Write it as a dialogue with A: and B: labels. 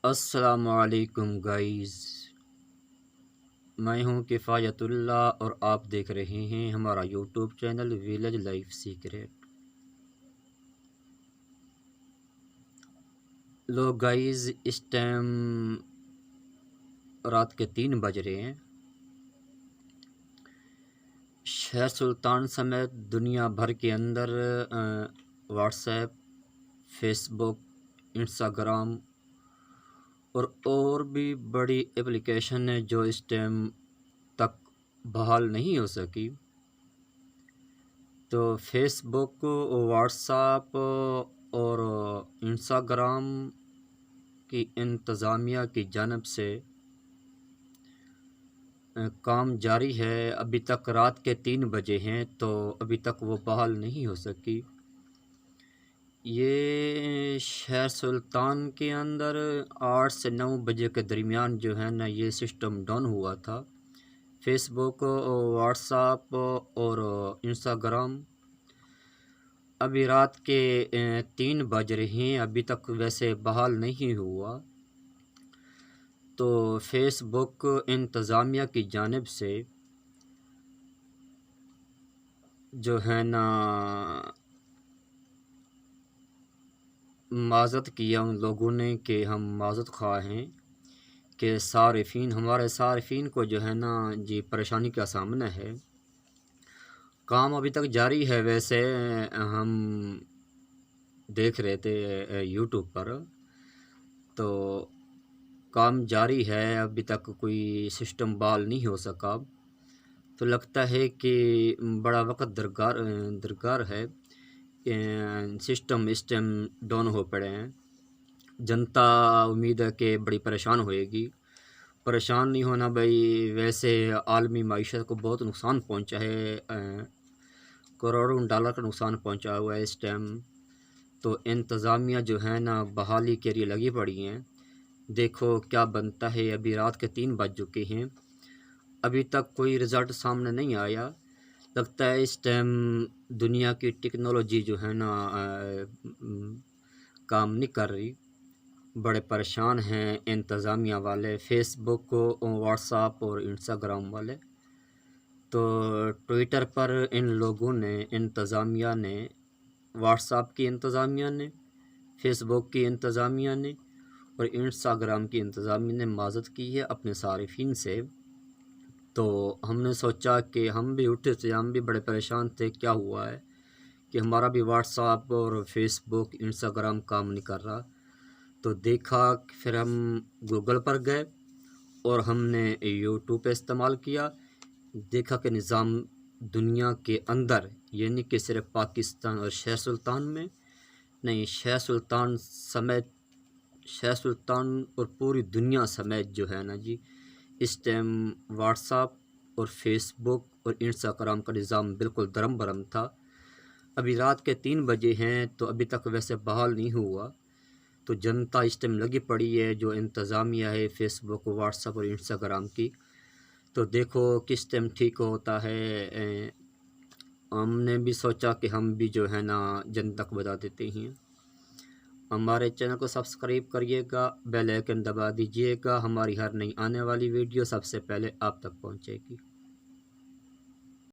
A: السلام علیکم گائز، میں ہوں کفایت اللہ اور آپ دیکھ رہے ہیں ہمارا YouTube channel village life secret. لوگ گائز اس ٹائم رات کے 3 بج رہے ہیں۔ شہر سلطان سمیت دنیا بھر کے اندر واٹس ایپ، فیس بک، انسٹاگرام اور بھی بڑی اپلیکیشن ہے جو اس ٹائم تک بحال نہیں ہو سکی۔ تو فیس بک، واٹس ایپ اور انسٹاگرام کی انتظامیہ کی جانب سے کام جاری ہے۔ ابھی تک رات کے 3 بجے ہیں تو ابھی تک وہ بحال نہیں ہو سکی۔ یہ شہر سلطان کے اندر 8 سے 9 بجے کے درمیان جو ہے نا یہ سسٹم ڈاؤن ہوا تھا۔ فیس بک، واٹس ایپ اور انسٹاگرام ابھی رات کے 3 بج رہے ہیں، ابھی تک ویسے بحال نہیں ہوا۔ تو فیس بک انتظامیہ کی جانب سے جو ہے نا معذرت کیا ان لوگوں نے کہ ہم معذرت خواہ ہیں کہ ہمارے صارفین کو جو ہے نا جی پریشانی کا سامنا ہے۔ کام ابھی تک جاری ہے، ویسے ہم دیکھ رہے تھے یوٹیوب پر تو کام جاری ہے، ابھی تک کوئی سسٹم بحال نہیں ہو سکا۔ تو لگتا ہے کہ بڑا وقت درکار ہے، سسٹم اس ٹائم ڈاؤن ہو پڑے ہیں۔ جنتا امید ہے کہ بڑی پریشان ہوئے گی۔ پریشان نہیں ہونا بھائی، ویسے عالمی معیشت کو بہت نقصان پہنچا ہے، کروڑوں ڈالر کا نقصان پہنچا ہوا ہے اس ٹائم۔ تو انتظامیہ جو ہے نا بحالی کے لیے لگی پڑی ہیں، دیکھو کیا بنتا ہے۔ ابھی رات کے 3 بج چکے ہیں، ابھی تک کوئی رزلٹ سامنے نہیں آیا۔ لگتا ہے اس ٹائم دنیا کی ٹیکنالوجی جو ہے نا کام نہیں کر رہی۔ بڑے پریشان ہیں انتظامیہ والے، فیس بک، واٹس ایپ اور انسٹاگرام والے۔ تو ٹویٹر پر ان لوگوں نے، انتظامیہ نے، واٹس ایپ کی انتظامیہ نے، فیس بک کی انتظامیہ نے اور انسٹاگرام کی انتظامیہ نے معذرت کی ہے اپنے صارفین سے۔ تو ہم نے سوچا کہ ہم بھی اٹھے تھے، ہم بھی بڑے پریشان تھے کیا ہوا ہے کہ ہمارا بھی واٹس ایپ اور فیس بک، انسٹاگرام کام نہیں کر رہا۔ تو دیکھا، پھر ہم گوگل پر گئے اور ہم نے یوٹیوب پہ استعمال کیا، دیکھا کہ نظام دنیا کے اندر، یعنی کہ صرف پاکستان اور شہر سلطان میں نہیں، شہر سلطان اور پوری دنیا سمیت جو ہے نا جی اس ٹائم واٹس ایپ اور فیس بک اور انسٹاگرام کا نظام بالکل درم برم تھا۔ ابھی رات کے 3 بجے ہیں تو ابھی تک ویسے بحال نہیں ہوا۔ تو جنتا اس ٹائم لگی پڑی ہے، جو انتظامیہ ہے فیس بک، واٹس ایپ اور انسٹاگرام کی۔ تو دیکھو کس ٹائم ٹھیک ہوتا ہے۔ ہم نے بھی سوچا کہ ہم بھی جو ہے نا جنتا کو بتا دیتے ہیں۔ ہمارے چینل کو سبسکرائب کریے گا، بیل آئیکن دبا دیجیے گا، ہماری ہر نئی آنے والی ویڈیو سب سے پہلے آپ تک پہنچے گی۔